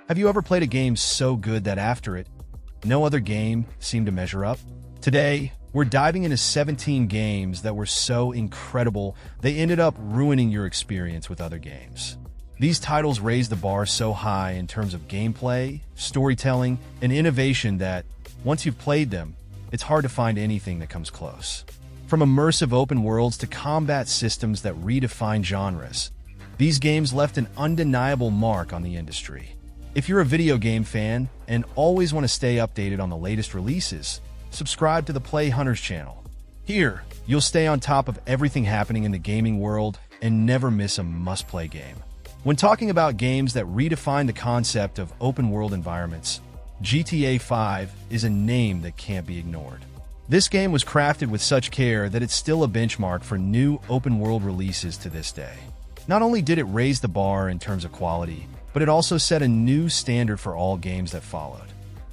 Have you ever played a game so good that after it, no other game seemed to measure up? Today, we're diving into 17 games that were so incredible they ended up ruining your experience with other games. These titles raised the bar so high in terms of gameplay, storytelling, and innovation that, once you've played them, it's hard to find anything that comes close. From immersive open worlds to combat systems that redefine genres, these games left an undeniable mark on the industry. If you're a video game fan and always want to stay updated on the latest releases, subscribe to the Play Hunters channel. Here, you'll stay on top of everything happening in the gaming world and never miss a must-play game. When talking about games that redefine the concept of open-world environments, GTA 5 is a name that can't be ignored. This game was crafted with such care that it's still a benchmark for new open-world releases to this day. Not only did it raise the bar in terms of quality, but it also set a new standard for all games that followed.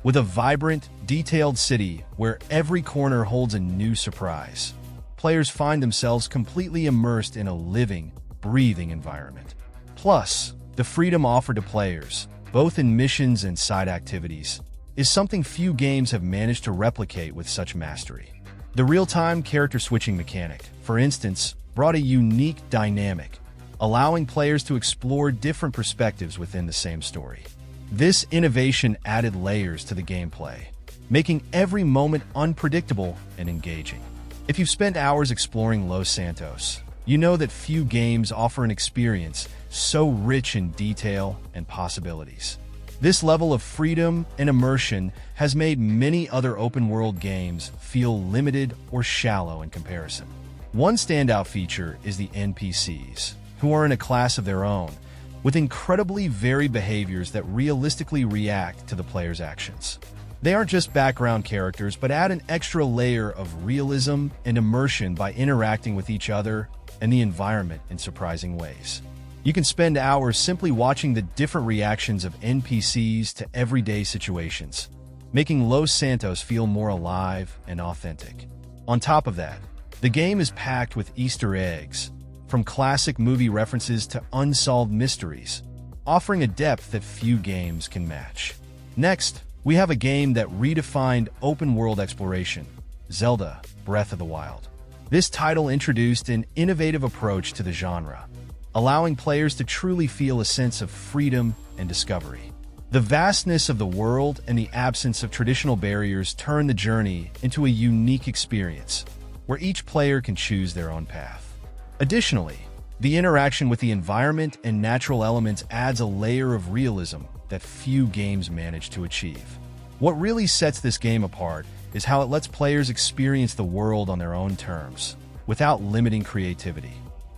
With a vibrant, detailed city where every corner holds a new surprise, players find themselves completely immersed in a living, breathing environment. Plus, the freedom offered to players, both in missions and side activities, is something few games have managed to replicate with such mastery. The real-time character switching mechanic, for instance, brought a unique dynamic, allowing players to explore different perspectives within the same story. This innovation added layers to the gameplay, making every moment unpredictable and engaging. If you've spent hours exploring Los Santos, you know that few games offer an experience so rich in detail and possibilities. This level of freedom and immersion has made many other open-world games feel limited or shallow in comparison. One standout feature is the NPCs, who are in a class of their own, with incredibly varied behaviors that realistically react to the player's actions. They aren't just background characters, but add an extra layer of realism and immersion by interacting with each other and the environment in surprising ways. You can spend hours simply watching the different reactions of NPCs to everyday situations, making Los Santos feel more alive and authentic. On top of that, the game is packed with Easter eggs, from classic movie references to unsolved mysteries, offering a depth that few games can match. Next, we have a game that redefined open-world exploration, Zelda: Breath of the Wild. This title introduced an innovative approach to the genre, allowing players to truly feel a sense of freedom and discovery. The vastness of the world and the absence of traditional barriers turn the journey into a unique experience, where each player can choose their own path. Additionally, the interaction with the environment and natural elements adds a layer of realism that few games manage to achieve. What really sets this game apart is how it lets players experience the world on their own terms, without limiting creativity.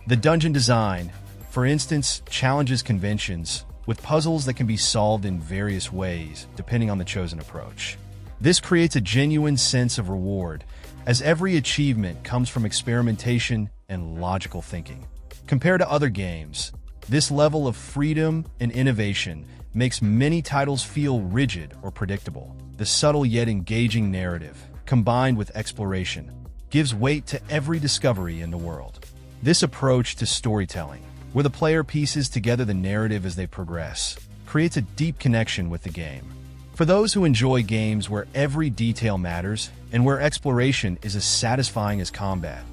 The dungeon design, for instance, challenges conventions, with puzzles that can be solved in various ways depending on the chosen approach. This creates a genuine sense of reward, as every achievement comes from experimentation and logical thinking. Compared to other games, this level of freedom and innovation makes many titles feel rigid or predictable. The subtle yet engaging narrative, combined with exploration, gives weight to every discovery in the world. This approach to storytelling, where the player pieces together the narrative as they progress, creates a deep connection with the game. For those who enjoy games where every detail matters and where exploration is as satisfying as combat,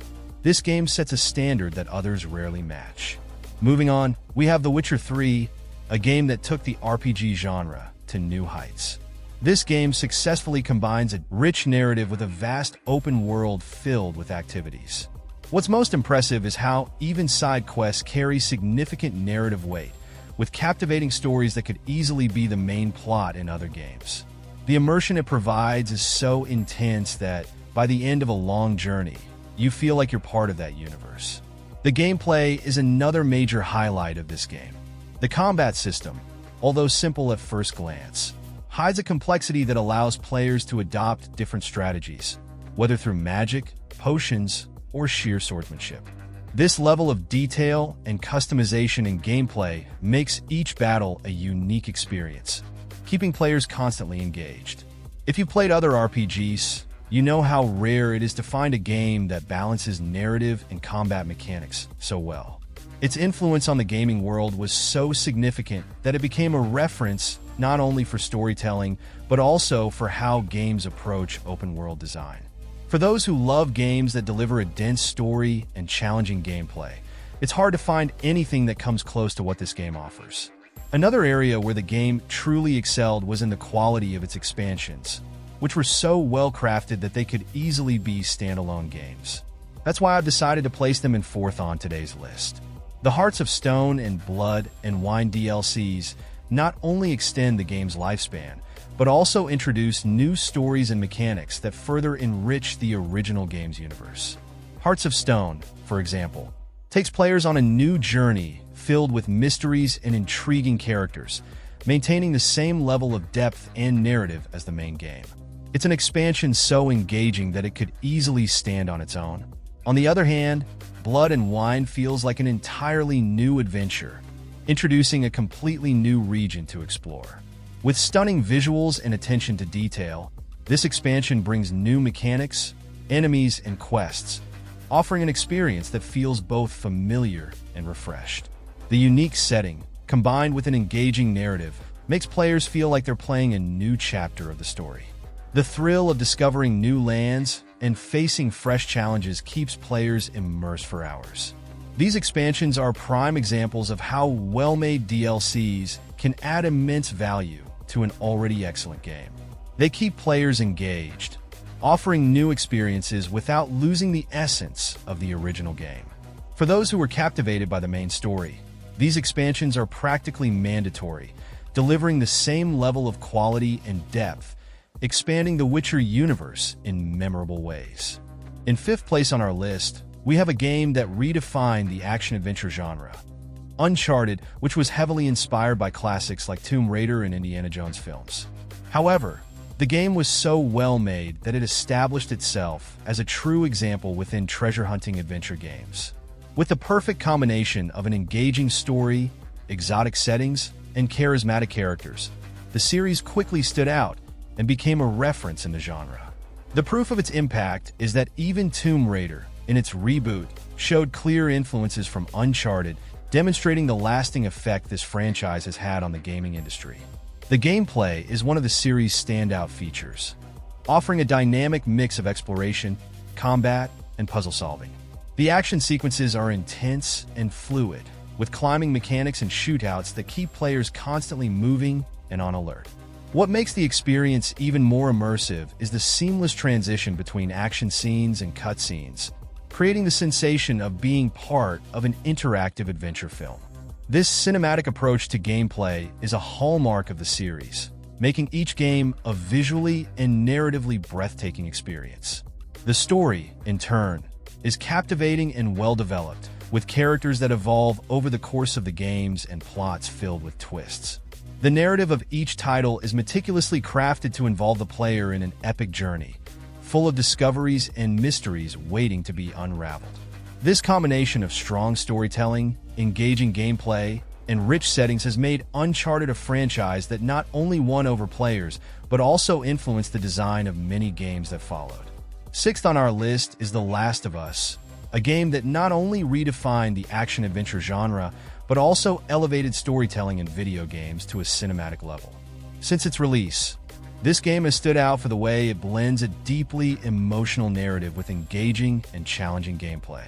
this game sets a standard that others rarely match. Moving on, we have The Witcher 3, a game that took the RPG genre to new heights. This game successfully combines a rich narrative with a vast open world filled with activities. What's most impressive is how even side quests carry significant narrative weight, with captivating stories that could easily be the main plot in other games. The immersion it provides is so intense that, by the end of a long journey, you feel like you're part of that universe. The gameplay is another major highlight of this game. The combat system, although simple at first glance, hides a complexity that allows players to adopt different strategies, whether through magic, potions, or sheer swordsmanship. This level of detail and customization in gameplay makes each battle a unique experience, keeping players constantly engaged. If you've played other RPGs, you know how rare it is to find a game that balances narrative and combat mechanics so well. Its influence on the gaming world was so significant that it became a reference not only for storytelling, but also for how games approach open-world design. For those who love games that deliver a dense story and challenging gameplay, it's hard to find anything that comes close to what this game offers. Another area where the game truly excelled was in the quality of its expansions, which were so well crafted that they could easily be standalone games. That's why I've decided to place them in fourth on today's list. The Hearts of Stone and Blood and Wine DLCs not only extend the game's lifespan, but also introduce new stories and mechanics that further enrich the original game's universe. Hearts of Stone, for example, takes players on a new journey filled with mysteries and intriguing characters, maintaining the same level of depth and narrative as the main game. It's an expansion so engaging that it could easily stand on its own. On the other hand, Blood and Wine feels like an entirely new adventure, introducing a completely new region to explore. With stunning visuals and attention to detail, this expansion brings new mechanics, enemies, and quests, offering an experience that feels both familiar and refreshed. The unique setting, combined with an engaging narrative, makes players feel like they're playing a new chapter of the story. The thrill of discovering new lands and facing fresh challenges keeps players immersed for hours. These expansions are prime examples of how well-made DLCs can add immense value to an already excellent game. They keep players engaged, offering new experiences without losing the essence of the original game. For those who were captivated by the main story, these expansions are practically mandatory, delivering the same level of quality and depth, expanding the Witcher universe in memorable ways. In fifth place on our list, we have a game that redefined the action-adventure genre. Uncharted, which was heavily inspired by classics like Tomb Raider and Indiana Jones films. However, the game was so well made that it established itself as a true example within treasure-hunting adventure games. With the perfect combination of an engaging story, exotic settings, and charismatic characters, the series quickly stood out and became a reference in the genre. The proof of its impact is that even Tomb Raider, in its reboot, showed clear influences from Uncharted, demonstrating the lasting effect this franchise has had on the gaming industry. The gameplay is one of the series' standout features, offering a dynamic mix of exploration, combat, and puzzle solving. The action sequences are intense and fluid, with climbing mechanics and shootouts that keep players constantly moving and on alert. What makes the experience even more immersive is the seamless transition between action scenes and cutscenes, creating the sensation of being part of an interactive adventure film. This cinematic approach to gameplay is a hallmark of the series, making each game a visually and narratively breathtaking experience. The story, in turn, is captivating and well-developed, with characters that evolve over the course of the games and plots filled with twists. The narrative of each title is meticulously crafted to involve the player in an epic journey, full of discoveries and mysteries waiting to be unraveled. This combination of strong storytelling, engaging gameplay, and rich settings has made Uncharted a franchise that not only won over players, but also influenced the design of many games that followed. Sixth on our list is The Last of Us, a game that not only redefined the action-adventure genre, but also elevated storytelling in video games to a cinematic level. Since its release, this game has stood out for the way it blends a deeply emotional narrative with engaging and challenging gameplay.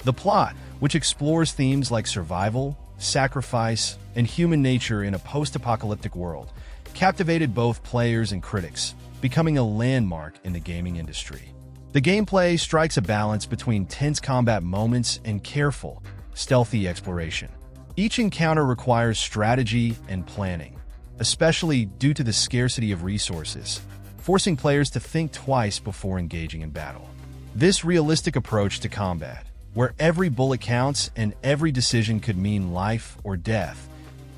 The plot, which explores themes like survival, sacrifice, and human nature in a post-apocalyptic world, captivated both players and critics, becoming a landmark in the gaming industry. The gameplay strikes a balance between tense combat moments and careful, stealthy exploration. Each encounter requires strategy and planning, especially due to the scarcity of resources, forcing players to think twice before engaging in battle. This realistic approach to combat, where every bullet counts and every decision could mean life or death,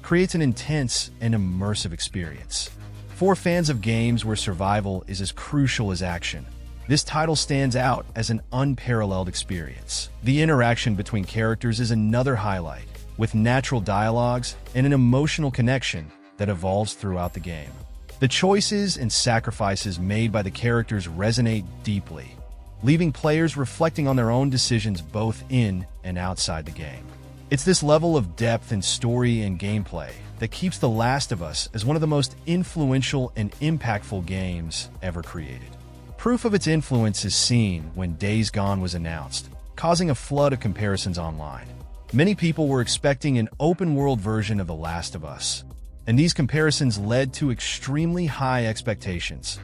creates an intense and immersive experience. For fans of games where survival is as crucial as action, this title stands out as an unparalleled experience. The interaction between characters is another highlight, with natural dialogues and an emotional connection that evolves throughout the game. The choices and sacrifices made by the characters resonate deeply, leaving players reflecting on their own decisions both in and outside the game. It's this level of depth in story and gameplay that keeps The Last of Us as one of the most influential and impactful games ever created. Proof of its influence is seen when Days Gone was announced, causing a flood of comparisons online. Many people were expecting an open-world version of The Last of Us, and these comparisons led to extremely high expectations,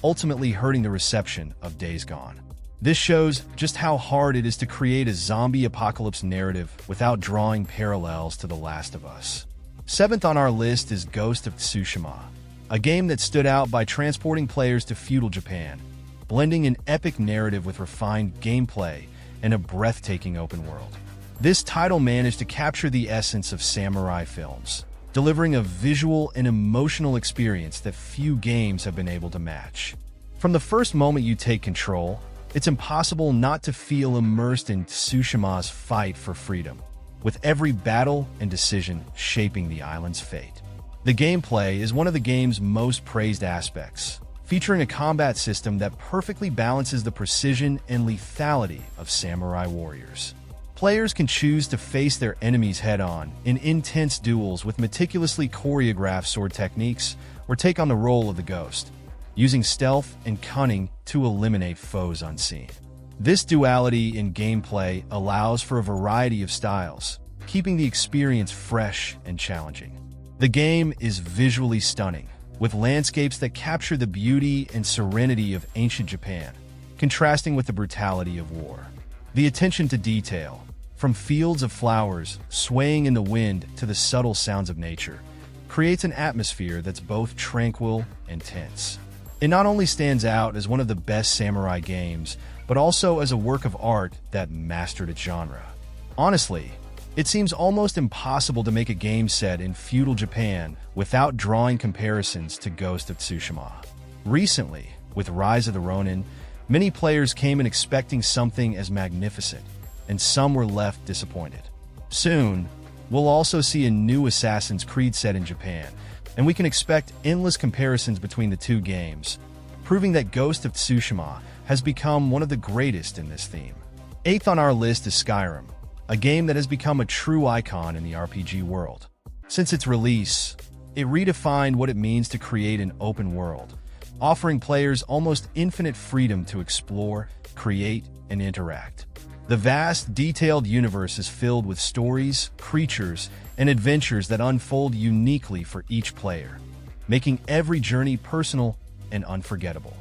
ultimately hurting the reception of Days Gone. This shows just how hard it is to create a zombie apocalypse narrative without drawing parallels to The Last of Us. Seventh on our list is Ghost of Tsushima, a game that stood out by transporting players to feudal Japan, blending an epic narrative with refined gameplay and a breathtaking open world. This title managed to capture the essence of samurai films, delivering a visual and emotional experience that few games have been able to match. From the first moment you take control, it's impossible not to feel immersed in Tsushima's fight for freedom, with every battle and decision shaping the island's fate. The gameplay is one of the game's most praised aspects, featuring a combat system that perfectly balances the precision and lethality of samurai warriors. Players can choose to face their enemies head-on in intense duels with meticulously choreographed sword techniques, or take on the role of the Ghost, using stealth and cunning to eliminate foes unseen. This duality in gameplay allows for a variety of styles, keeping the experience fresh and challenging. The game is visually stunning, with landscapes that capture the beauty and serenity of ancient Japan, contrasting with the brutality of war. The attention to detail, from fields of flowers swaying in the wind to the subtle sounds of nature, creates an atmosphere that's both tranquil and tense. It not only stands out as one of the best samurai games, but also as a work of art that mastered its genre. Honestly, it seems almost impossible to make a game set in feudal Japan without drawing comparisons to Ghost of Tsushima. Recently, with Rise of the Ronin, many players came in expecting something as magnificent, and some were left disappointed. Soon, we'll also see a new Assassin's Creed set in Japan, and we can expect endless comparisons between the two games, proving that Ghost of Tsushima has become one of the greatest in this theme. Eighth on our list is Skyrim, a game that has become a true icon in the RPG world. Since its release, it redefined what it means to create an open world, offering players almost infinite freedom to explore, create, and interact. The vast, detailed universe is filled with stories, creatures, and adventures that unfold uniquely for each player, making every journey personal and unforgettable.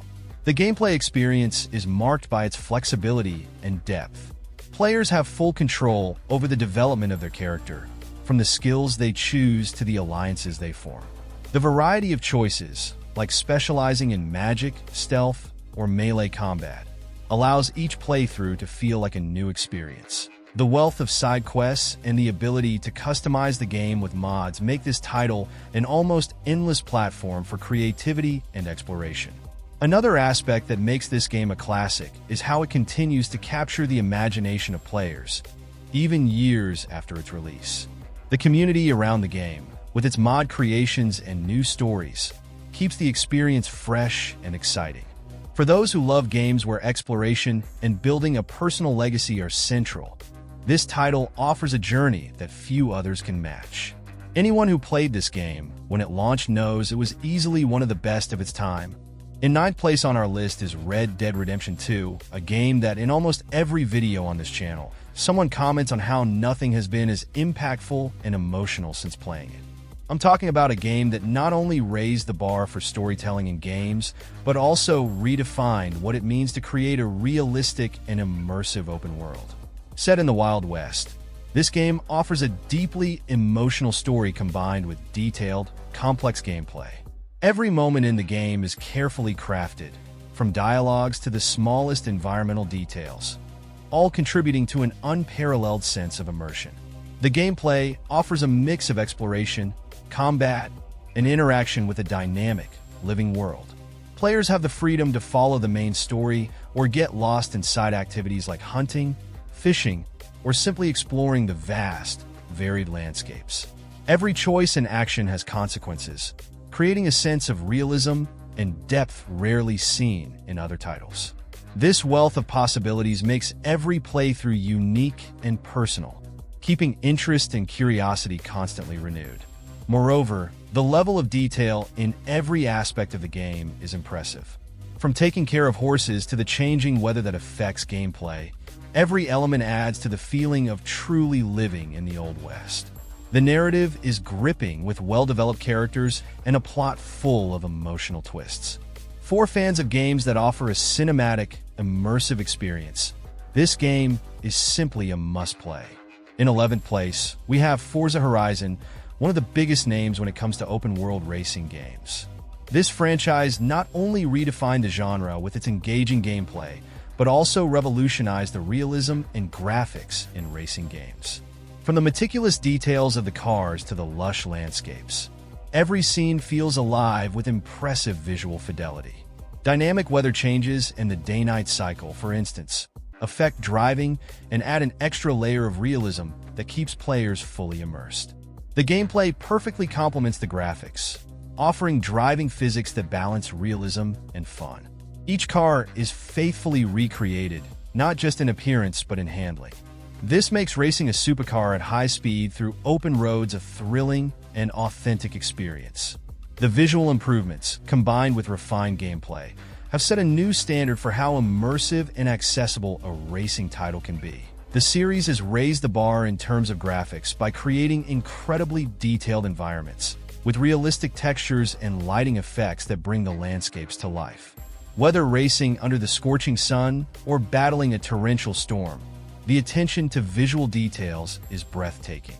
The gameplay experience is marked by its flexibility and depth. Players have full control over the development of their character, from the skills they choose to the alliances they form. The variety of choices, like specializing in magic, stealth, or melee combat, allows each playthrough to feel like a new experience. The wealth of side quests and the ability to customize the game with mods make this title an almost endless platform for creativity and exploration. Another aspect that makes this game a classic is how it continues to capture the imagination of players, even years after its release. The community around the game, with its mod creations and new stories, keeps the experience fresh and exciting. For those who love games where exploration and building a personal legacy are central, this title offers a journey that few others can match. Anyone who played this game when it launched knows it was easily one of the best of its time. In ninth place on our list is Red Dead Redemption 2, a game that in almost every video on this channel, someone comments on how nothing has been as impactful and emotional since playing it. I'm talking about a game that not only raised the bar for storytelling in games, but also redefined what it means to create a realistic and immersive open world. Set in the Wild West, this game offers a deeply emotional story combined with detailed, complex gameplay. Every moment in the game is carefully crafted, from dialogues to the smallest environmental details, all contributing to an unparalleled sense of immersion. The gameplay offers a mix of exploration, combat, and interaction with a dynamic, living world. Players have the freedom to follow the main story or get lost in side activities like hunting, fishing, or simply exploring the vast, varied landscapes. Every choice and action has consequences, creating a sense of realism and depth rarely seen in other titles. This wealth of possibilities makes every playthrough unique and personal, keeping interest and curiosity constantly renewed. Moreover, the level of detail in every aspect of the game is impressive. From taking care of horses to the changing weather that affects gameplay, every element adds to the feeling of truly living in the Old West. The narrative is gripping with well-developed characters and a plot full of emotional twists. For fans of games that offer a cinematic, immersive experience, this game is simply a must-play. In 11th place, we have Forza Horizon, one of the biggest names when it comes to open-world racing games. This franchise not only redefined the genre with its engaging gameplay, but also revolutionized the realism and graphics in racing games. From the meticulous details of the cars to the lush landscapes, every scene feels alive with impressive visual fidelity. Dynamic weather changes and the day-night cycle, for instance, affect driving and add an extra layer of realism that keeps players fully immersed. The gameplay perfectly complements the graphics, offering driving physics that balance realism and fun. Each car is faithfully recreated, not just in appearance but in handling. This makes racing a supercar at high speed through open roads a thrilling and authentic experience. The visual improvements, combined with refined gameplay, have set a new standard for how immersive and accessible a racing title can be. The series has raised the bar in terms of graphics by creating incredibly detailed environments, with realistic textures and lighting effects that bring the landscapes to life. Whether racing under the scorching sun or battling a torrential storm, the attention to visual details is breathtaking.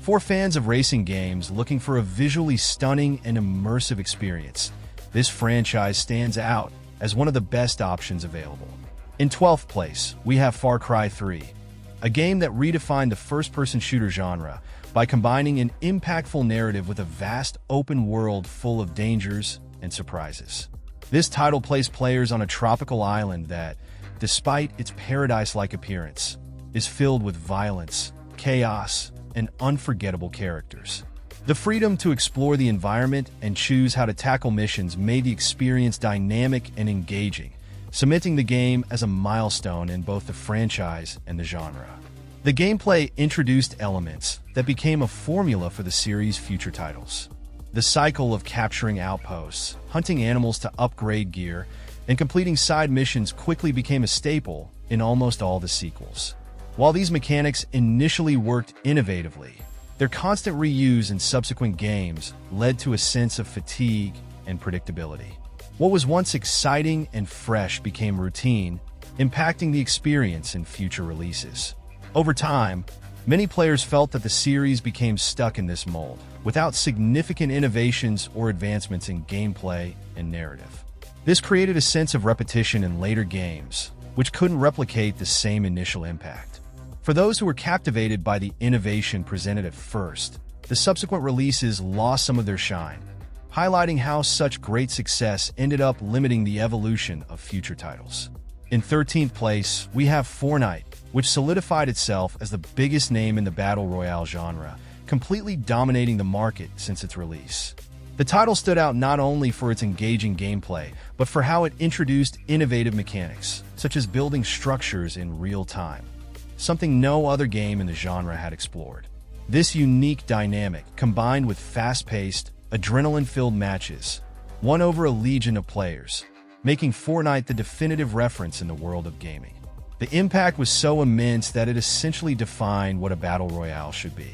For fans of racing games looking for a visually stunning and immersive experience, this franchise stands out as one of the best options available. In 12th place, we have Far Cry 3, a game that redefined the first-person shooter genre by combining an impactful narrative with a vast open world full of dangers and surprises. This title placed players on a tropical island that, despite its paradise-like appearance, is filled with violence, chaos, and unforgettable characters. The freedom to explore the environment and choose how to tackle missions made the experience dynamic and engaging, cementing the game as a milestone in both the franchise and the genre. The gameplay introduced elements that became a formula for the series' future titles. The cycle of capturing outposts, hunting animals to upgrade gear, and completing side missions quickly became a staple in almost all the sequels. While these mechanics initially worked innovatively, their constant reuse in subsequent games led to a sense of fatigue and predictability. What was once exciting and fresh became routine, impacting the experience in future releases. Over time, many players felt that the series became stuck in this mold, without significant innovations or advancements in gameplay and narrative. This created a sense of repetition in later games, which couldn't replicate the same initial impact. For those who were captivated by the innovation presented at first, the subsequent releases lost some of their shine, highlighting how such great success ended up limiting the evolution of future titles. In 13th place, we have Fortnite, which solidified itself as the biggest name in the Battle Royale genre, completely dominating the market since its release. The title stood out not only for its engaging gameplay, but for how it introduced innovative mechanics, such as building structures in real time, something no other game in the genre had explored. This unique dynamic, combined with fast-paced, adrenaline-filled matches, won over a legion of players, making Fortnite the definitive reference in the world of gaming. The impact was so immense that it essentially defined what a battle royale should be.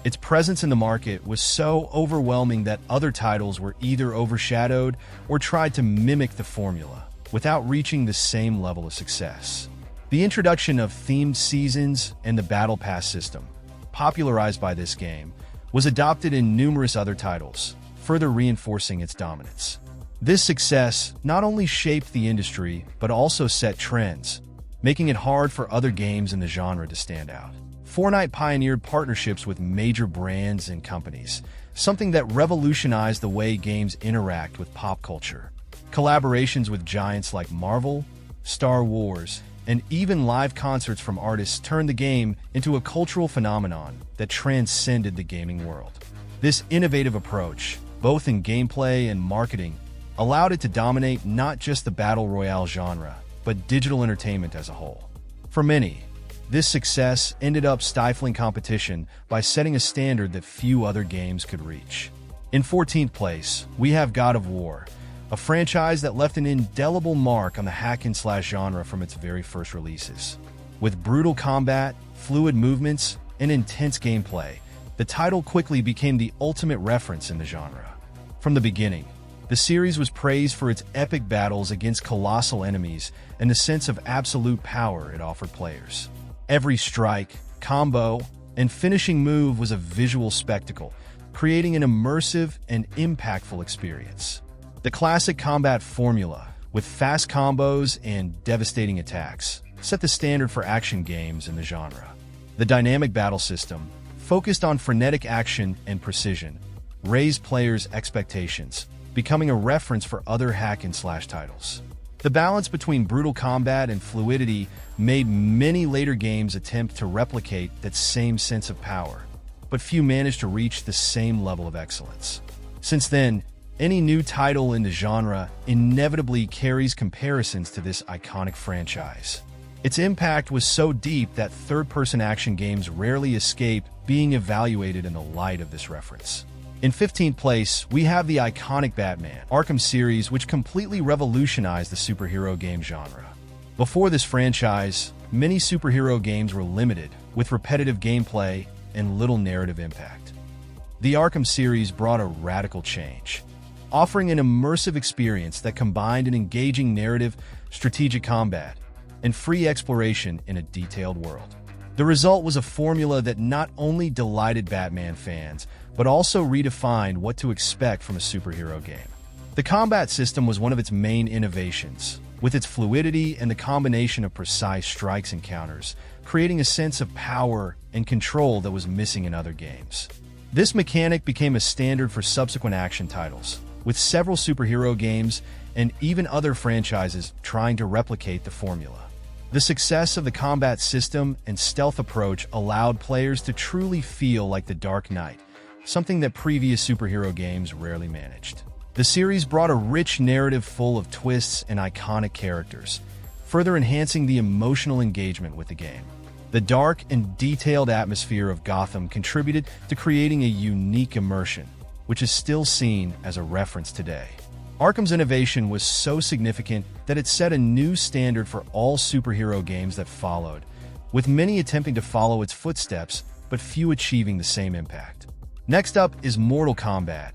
Its presence in the market was so overwhelming that other titles were either overshadowed or tried to mimic the formula, without reaching the same level of success. The introduction of themed seasons and the Battle Pass system, popularized by this game, was adopted in numerous other titles, further reinforcing its dominance. This success not only shaped the industry, but also set trends, making it hard for other games in the genre to stand out. Fortnite pioneered partnerships with major brands and companies, something that revolutionized the way games interact with pop culture. Collaborations with giants like Marvel, Star Wars, and even live concerts from artists turned the game into a cultural phenomenon that transcended the gaming world. This innovative approach, both in gameplay and marketing, allowed it to dominate not just the battle royale genre, but digital entertainment as a whole. For many, This success ended up stifling competition by setting a standard that few other games could reach. In 14th place, we have God of War, a franchise that left an indelible mark on the hack-and-slash genre from its very first releases. With brutal combat, fluid movements, and intense gameplay, the title quickly became the ultimate reference in the genre. From the beginning, the series was praised for its epic battles against colossal enemies and the sense of absolute power it offered players. Every strike, combo, and finishing move was a visual spectacle, creating an immersive and impactful experience. The classic combat formula, with fast combos and devastating attacks, set the standard for action games in the genre. The dynamic battle system, focused on frenetic action and precision, raised players' expectations, becoming a reference for other hack-and-slash titles. The balance between brutal combat and fluidity made many later games attempt to replicate that same sense of power, but few managed to reach the same level of excellence. Since then, any new title in the genre inevitably carries comparisons to this iconic franchise. Its impact was so deep that third-person action games rarely escape being evaluated in the light of this reference. In 15th place, we have the iconic Batman Arkham series, which completely revolutionized the superhero game genre. Before this franchise, many superhero games were limited, with repetitive gameplay and little narrative impact. The Arkham series brought a radical change, offering an immersive experience that combined an engaging narrative, strategic combat, and free exploration in a detailed world. The result was a formula that not only delighted Batman fans, but also redefined what to expect from a superhero game. The combat system was one of its main innovations, with its fluidity and the combination of precise strikes and counters, creating a sense of power and control that was missing in other games. This mechanic became a standard for subsequent action titles, with several superhero games and even other franchises trying to replicate the formula. The success of the combat system and stealth approach allowed players to truly feel like the Dark Knight, something that previous superhero games rarely managed. The series brought a rich narrative full of twists and iconic characters, further enhancing the emotional engagement with the game. The dark and detailed atmosphere of Gotham contributed to creating a unique immersion, which is still seen as a reference today. Arkham's innovation was so significant that it set a new standard for all superhero games that followed, with many attempting to follow its footsteps, but few achieving the same impact. Next up is Mortal Kombat,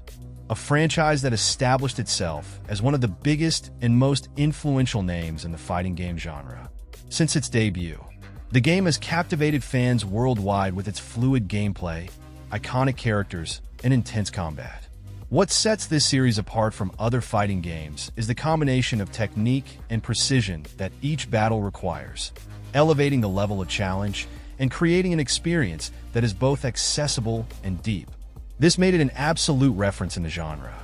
a franchise that established itself as one of the biggest and most influential names in the fighting game genre. Since its debut, the game has captivated fans worldwide with its fluid gameplay, iconic characters, and intense combat. What sets this series apart from other fighting games is the combination of technique and precision that each battle requires, elevating the level of challenge and creating an experience that is both accessible and deep. This made it an absolute reference in the genre.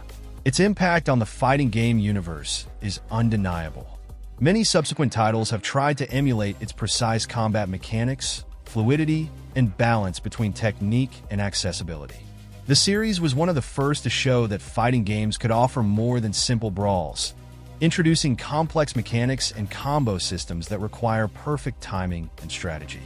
Its impact on the fighting game universe is undeniable. Many subsequent titles have tried to emulate its precise combat mechanics, fluidity, and balance between technique and accessibility. The series was one of the first to show that fighting games could offer more than simple brawls, introducing complex mechanics and combo systems that require perfect timing and strategy.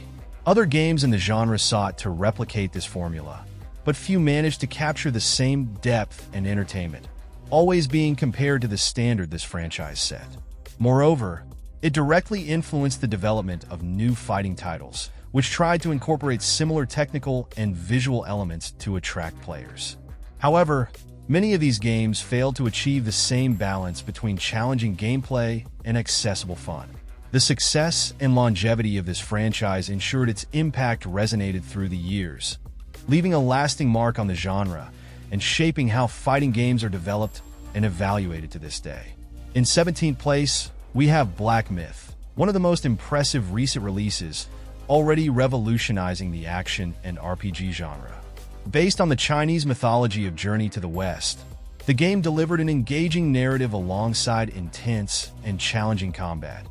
Other games in the genre sought to replicate this formula, but few managed to capture the same depth and entertainment, always being compared to the standard this franchise set. Moreover, it directly influenced the development of new fighting titles, which tried to incorporate similar technical and visual elements to attract players. However, many of these games failed to achieve the same balance between challenging gameplay and accessible fun. The success and longevity of this franchise ensured its impact resonated through the years, leaving a lasting mark on the genre and shaping how fighting games are developed and evaluated to this day. In 17th place, we have Black Myth, one of the most impressive recent releases, already revolutionizing the action and RPG genre. Based on the Chinese mythology of Journey to the West, the game delivered an engaging narrative alongside intense and challenging combat,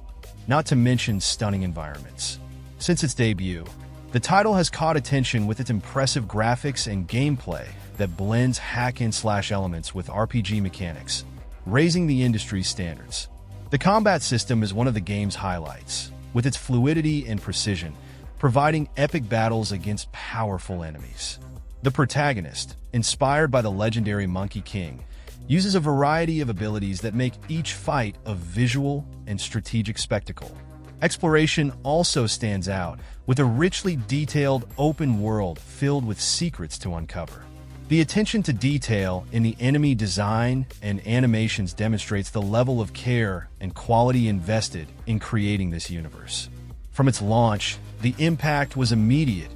not to mention stunning environments. Since its debut, the title has caught attention with its impressive graphics and gameplay that blends hack-and-slash elements with RPG mechanics, raising the industry's standards. The combat system is one of the game's highlights, with its fluidity and precision, providing epic battles against powerful enemies. The protagonist, inspired by the legendary Monkey King, uses a variety of abilities that make each fight a visual and strategic spectacle. Exploration also stands out, with a richly detailed open world filled with secrets to uncover. The attention to detail in the enemy design and animations demonstrates the level of care and quality invested in creating this universe. From its launch, the impact was immediate,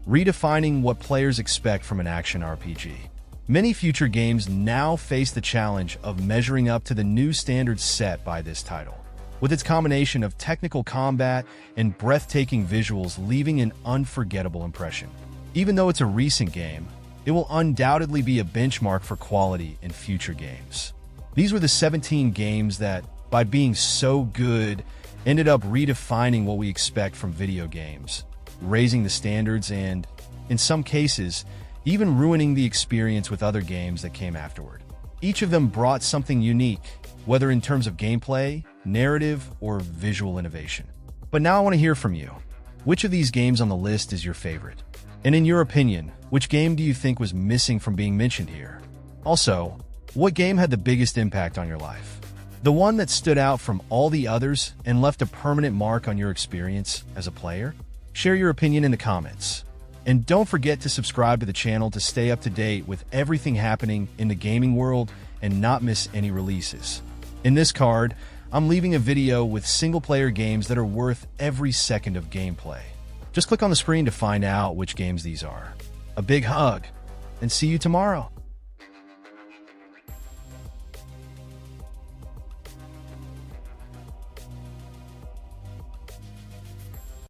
redefining what players expect from an action RPG. Many future games now face the challenge of measuring up to the new standards set by this title, with its combination of technical combat and breathtaking visuals leaving an unforgettable impression. Even though it's a recent game, it will undoubtedly be a benchmark for quality in future games. These were the 17 games that, by being so good, ended up redefining what we expect from video games, raising the standards and, in some cases, even ruining the experience with other games that came afterward. Each of them brought something unique, whether in terms of gameplay, narrative, or visual innovation. But now I want to hear from you. Which of these games on the list is your favorite? And in your opinion, which game do you think was missing from being mentioned here? Also, what game had the biggest impact on your life? The one that stood out from all the others and left a permanent mark on your experience as a player? Share your opinion in the comments. And don't forget to subscribe to the channel to stay up to date with everything happening in the gaming world and not miss any releases. In this card, I'm leaving a video with single-player games that are worth every second of gameplay. Just click on the screen to find out which games these are. A big hug, and see you tomorrow.